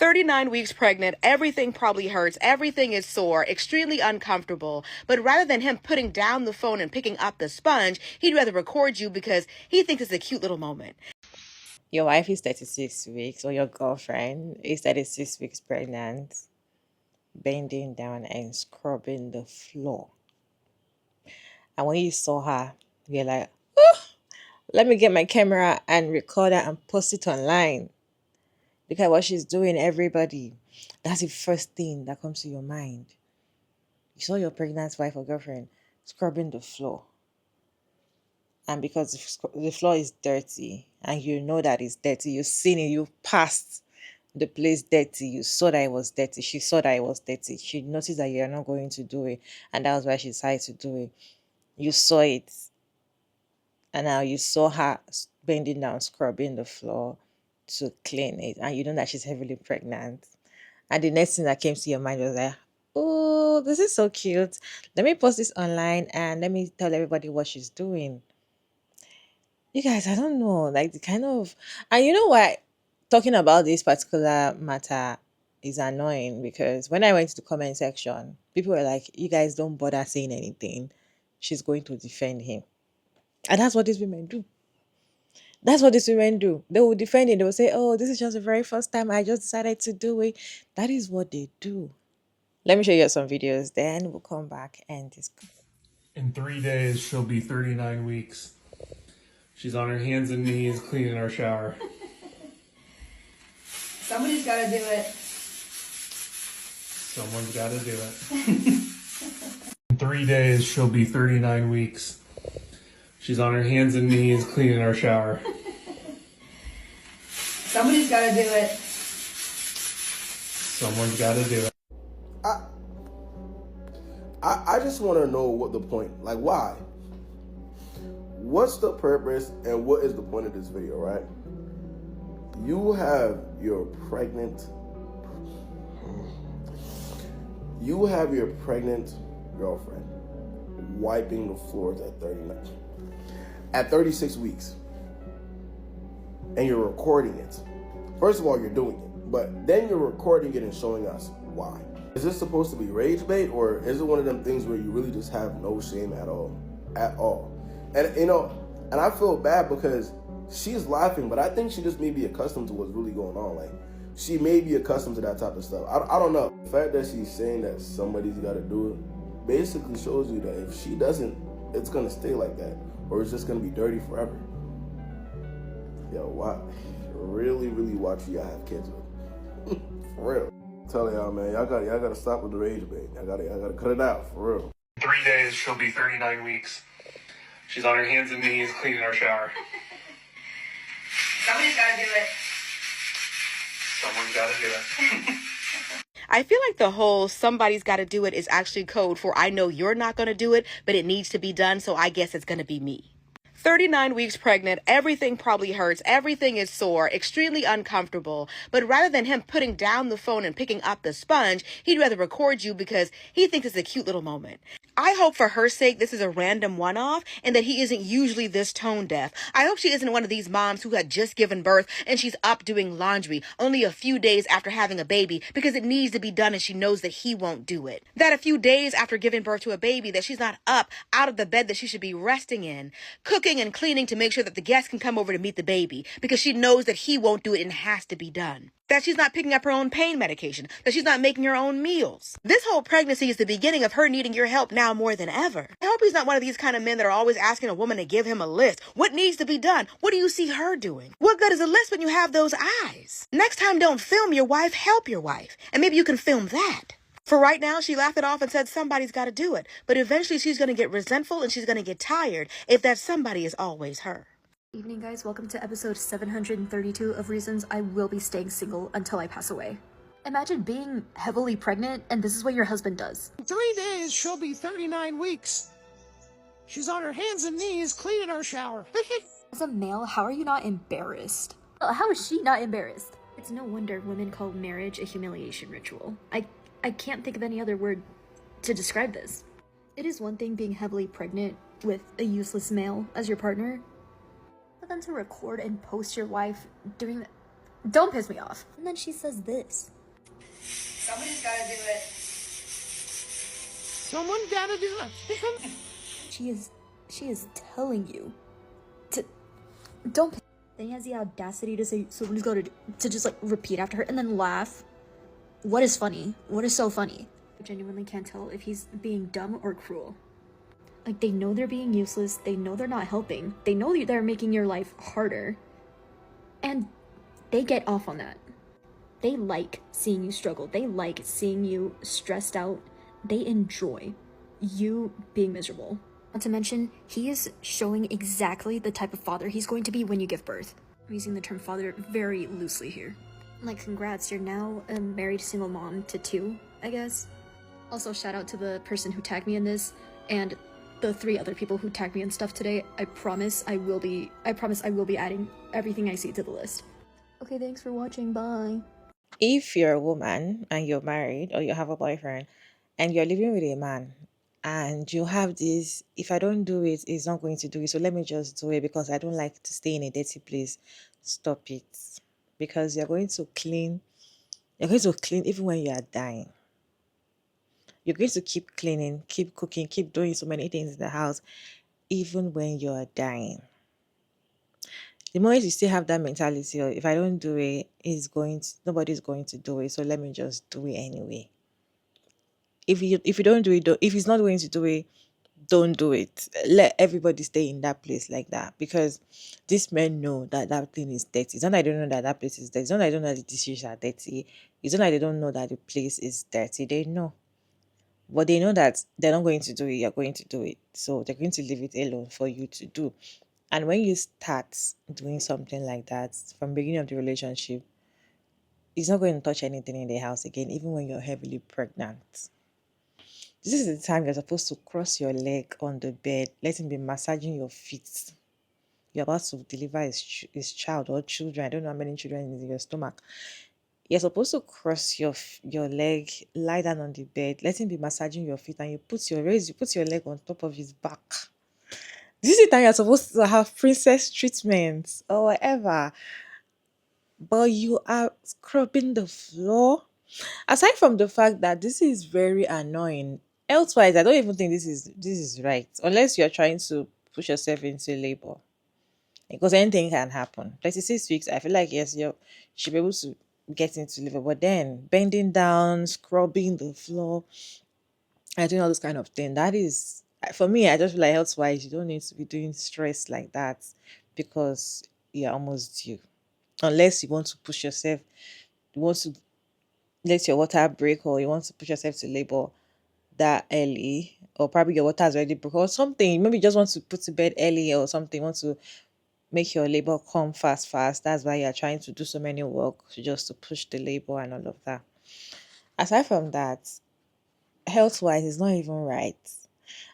39 weeks pregnant, everything probably hurts, everything is sore, extremely uncomfortable. But rather than him putting down the phone and picking up the sponge, he'd rather record you because he thinks it's a cute little moment. Your wife is 36 weeks, or your girlfriend is 36 weeks pregnant, bending down and scrubbing the floor. And when you saw her, you're like, oh, let me get my camera and record her and post it online. Look at what she's doing, everybody. That's the first thing that comes to your mind. You saw your pregnant wife or girlfriend scrubbing the floor. And because the floor is dirty and you know that it's dirty, you've seen it, you've passed the place dirty, you saw that it was dirty, she saw that it was dirty, she noticed that you're not going to do it, and that was why she decided to do it. You saw it, and now you saw her bending down, scrubbing the floor to clean it, and you know that she's heavily pregnant. And the next thing that came to your mind was like, oh, this is so cute. Let me post this online and let me tell everybody what she's doing. You guys, I don't know, like the kind of, and you know what? Talking about this particular matter is annoying because when I went to the comment section, people were like, you guys don't bother saying anything. She's going to defend him. And that's what these women do. That's what these women do. They will defend it. They will say, oh, this is just the very first time I just decided to do it. That is what they do. Let me show you some videos, then we'll come back and discuss. In 3 days, she'll be 39 weeks. She's on her hands and knees cleaning our shower. Somebody's got to do it. Someone's got to do it. In 3 days, she'll be 39 weeks. She's on her hands and knees cleaning our shower. Somebody's got to do it. Someone's got to do it. I just want to know what the point, like why? What's the purpose and what is the point of this video, right? You have your pregnant girlfriend wiping the floors at 39, at 36 weeks, and you're recording it. First of all, you're doing it, but then you're recording it and showing us why. Is this supposed to be rage bait, or is it one of them things where you really just have no shame at all? And you know, and I feel bad because she's laughing, but I think she just may be accustomed to what's really going on. Like, she may be accustomed to that type of stuff. I don't know. The fact that she's saying that somebody's got to do it basically shows you that if she doesn't, it's gonna stay like that, or it's just gonna be dirty forever. Yo, what? Really watch who y'all have kids with. For real. Tell y'all, man, y'all gotta stop with the rage bait. I gotta cut it out, for real. In 3 days, she'll be 39 weeks. She's on her hands and knees cleaning our shower. Somebody's got to do it. Someone's got to do it. I feel like the whole somebody's got to do it is actually code for I know you're not going to do it, but it needs to be done, so I guess it's going to be me. 39 weeks pregnant, everything probably hurts, everything is sore, extremely uncomfortable. But rather than him putting down the phone and picking up the sponge, he'd rather record you because he thinks it's a cute little moment. I hope for her sake this is a random one-off and that he isn't usually this tone deaf. I hope she isn't one of these moms who had just given birth and she's up doing laundry only a few days after having a baby because it needs to be done and she knows that he won't do it. That a few days after giving birth to a baby that she's not up out of the bed that she should be resting in, cooking and cleaning to make sure that the guests can come over to meet the baby because she knows that he won't do it and has to be done. That she's not picking up her own pain medication, that she's not making her own meals. This whole pregnancy is the beginning of her needing your help now more than ever. I hope he's not one of these kind of men that are always asking a woman to give him a list. What needs to be done? What do you see her doing? What good is a list when you have those eyes? Next time, don't film your wife, help your wife. And maybe you can film that. For right now, she laughed it off and said somebody's got to do it. But eventually she's going to get resentful and she's going to get tired if that somebody is always her. Evening, guys. Welcome to episode 732 of Reasons I Will Be Staying Single Until I Pass Away. Imagine being heavily pregnant and this is what your husband does. In 3 days, she'll be 39 weeks. She's on her hands and knees cleaning our shower. As a male, how are you not embarrassed? How is she not embarrassed? It's no wonder women call marriage a humiliation ritual. I can't think of any other word to describe this. It is one thing being heavily pregnant with a useless male as your partner, but then to record and post your wife doing Don't piss me off. And then she says this. Somebody's gotta do it. Someone gotta do it. She is telling you to don't. Then he has the audacity to say someone's got to just like repeat after her and then laugh. What is funny? What is so funny? I genuinely can't tell if he's being dumb or cruel. Like, they know they're being useless. They know they're not helping. They know they're making your life harder. And they get off on that. They like seeing you struggle. They like seeing you stressed out. They enjoy you being miserable. Not to mention, he is showing exactly the type of father he's going to be when you give birth. I'm using the term father very loosely here. Like, congrats, you're now a married single mom to 2, I guess. Also, shout out to the person who tagged me in this, and the 3 other people who tagged me in stuff today. I promise I will be adding everything I see to the list. Okay, thanks for watching, bye. If you're a woman and you're married or you have a boyfriend and you're living with a man and you have this, if I don't do it, he's not going to do it. So let me just do it because I don't like to stay in a dirty place. Stop it. Because you're going to clean. You're going to clean even when you are dying. You're going to keep cleaning, keep cooking, keep doing so many things in the house, even when you're dying. The moment you still have that mentality of if I don't do it, nobody's going to do it. So let me just do it anyway. If you don't do it, if he's not going to do it, don't do it. Let everybody stay in that place like that because these men know that that thing is dirty. It's not that I don't know that that place is dirty. It's not that I don't know that the dishes are dirty. It's not that they don't know that the place is dirty. They know. But they know that they're not going to do it, you're going to do it. So they're going to leave it alone for you to do. And when you start doing something like that from the beginning of the relationship, it's not going to touch anything in the house again, even when you're heavily pregnant. This is the time you're supposed to cross your leg on the bed, let him be massaging your feet. You're about to deliver his child or children. I don't know how many children is in your stomach. You're supposed to cross your leg, lie down on the bed, let him be massaging your feet, and you put your leg on top of his back. This is the time you're supposed to have princess treatment or whatever. But you are scrubbing the floor. Aside from the fact that this is very annoying, elsewise, I don't even think this is right. Unless you're trying to push yourself into labor. Because anything can happen. 36 weeks, I feel like yes, you should be able to get into labor. But then bending down, scrubbing the floor, and doing all this kind of thing, that is for me, I just feel like health wise, you don't need to be doing stress like that because you're almost due. Unless you want to push yourself, you want to let your water break or you want to push yourself to labor that early, or probably your water has already broke or something. Maybe you just want to put to bed early or something, want to make your labor come fast. That's why you're trying to do so many work just to push the labor and all of that. Aside from that, health wise, it's not even right.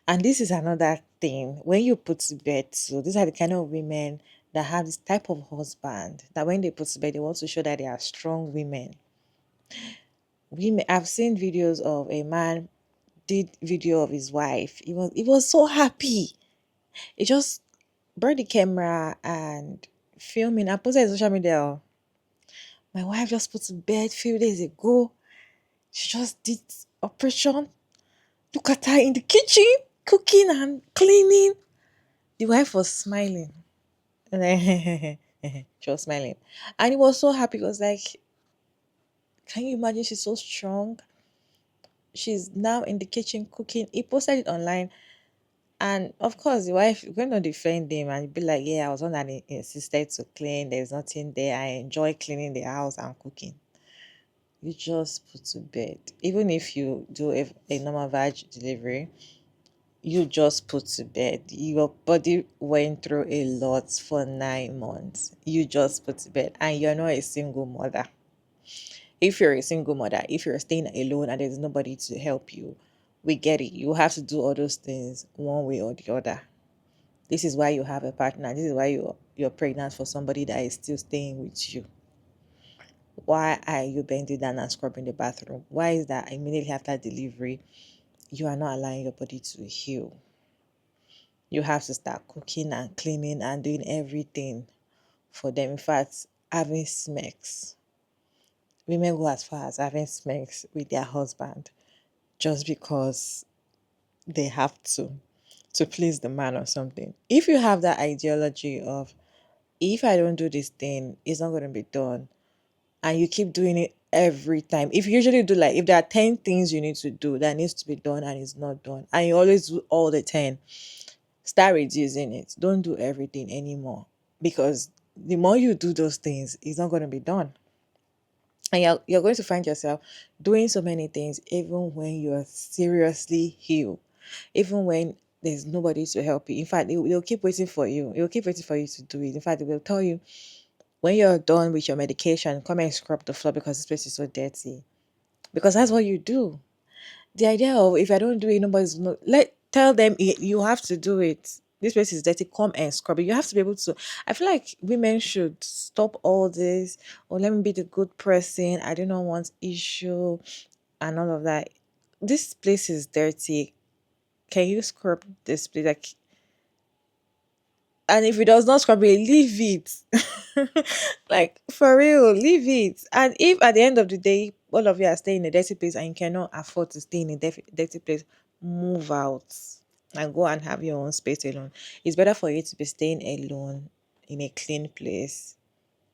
And this is another thing when you put to bed. So these are the kind of women that have this type of husband that when they put to bed, they want to show that they are strong women. I've seen videos of a man did video of his wife. He was so happy. He just brought the camera and filming and posted it on social media. My wife just put to bed a few days ago. She just did operation. Look at her in the kitchen, cooking and cleaning. The wife was smiling. She was smiling. And he was so happy. He was like, can you imagine she's so strong? She's now in the kitchen cooking. He posted it online. And of course, the wife going to defend him and be like, yeah, I was on that insisted to clean. There's nothing there. I enjoy cleaning the house and cooking. You just put to bed. Even if you do a normal vag delivery, you just put to bed. Your body went through a lot for 9 months. You just put to bed. And you're not a single mother. If you're a single mother, if you're staying alone and there's nobody to help you, we get it. You have to do all those things one way or the other. This is why you have a partner. This is why you're pregnant for somebody that is still staying with you. Why are you bending down and scrubbing the bathroom? Why is that immediately after delivery, you are not allowing your body to heal? You have to start cooking and cleaning and doing everything for them. In fact, having sex. Women go as far as having sex with their husband just because they have to please the man or something. If you have that ideology of, if I don't do this thing, it's not going to be done, and you keep doing it every time, if you usually do, like, if there are 10 things you need to do that needs to be done and it's not done, and you always do all the 10, start reducing it. Don't do everything anymore, because the more you do those things, it's not going to be done. And you're going to find yourself doing so many things even when you're seriously healed, even when there's nobody to help you. In fact, they'll keep waiting for you. They'll keep waiting for you to do it. In fact, they will tell you, when you're done with your medication, come and scrub the floor because this place is so dirty. Because that's what you do. The idea of, if I don't do it, nobody's not, tell them you have to do it. This place is dirty, come and scrub it. You have to be able to. I feel like women should stop all this. Or, let me be the good person, I do not want issue and all of that. This place is dirty, can you scrub this place? Like, and if it does not scrub it, leave it. Like, for real, leave it. And if at the end of the day, all of you are staying in a dirty place and you cannot afford to stay in a dirty place, move out and go and have your own space alone. It's better for you to be staying alone in a clean place.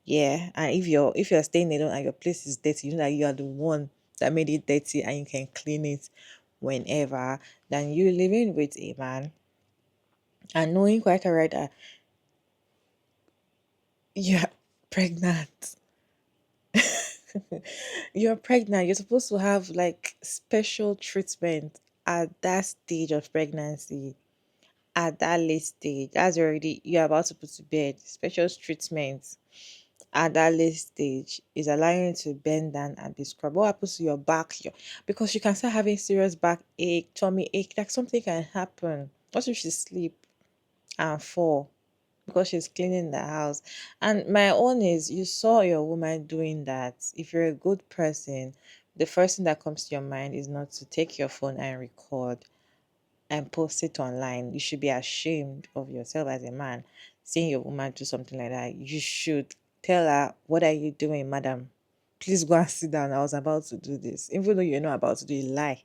Yeah. And if you're staying alone and your place is dirty, you know that you are the one that made it dirty and you can clean it whenever, than you living with a man and knowing quite alright that you're pregnant. You're pregnant. You're supposed to have like special treatment at that stage of pregnancy, at that late stage. That's already, you're about to put to bed. Special treatment at that late stage is allowing you to bend down and be scrubbed. What happens to your back? Because you can start having serious back ache, tummy ache, like something can happen. What if you sleep and fall because she's cleaning the house? And my own is, you saw your woman doing that. If you're a good person, the first thing that comes to your mind is not to take your phone and record and post it online. You should be ashamed of yourself as a man seeing your woman do something like that. You should tell her, what are you doing, madam? Please go and sit down. I was about to do this. Even though you're not about to do it, lie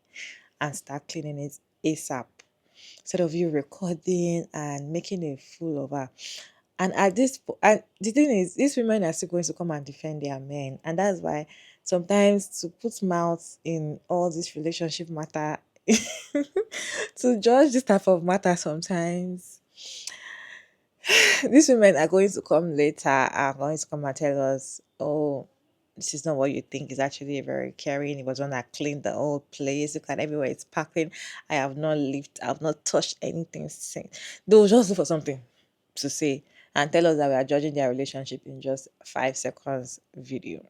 and start cleaning it ASAP, instead of you recording and making a fool of her. And and the thing is, these women are still going to come and defend their men, and that's why sometimes to put mouth in all this relationship matter, to judge this type of matter, sometimes these women are going to come later, are going to come and tell us, oh, this is not what you think. It's actually very caring. It was one that cleaned the whole place. Look at everywhere it's packing. I have not lived, I've not touched anything since. They'll just look for something to say and tell us that we are judging their relationship in just 5 seconds video.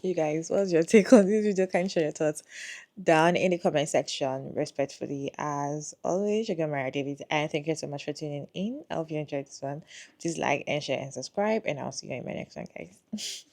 You guys, what's your take on this video? Can you share your thoughts down in the comment section? Respectfully, as always, your girl Mara David, and thank you so much for tuning in. I hope you enjoyed this one. Please like and share and subscribe, and I'll see you in my next one, guys.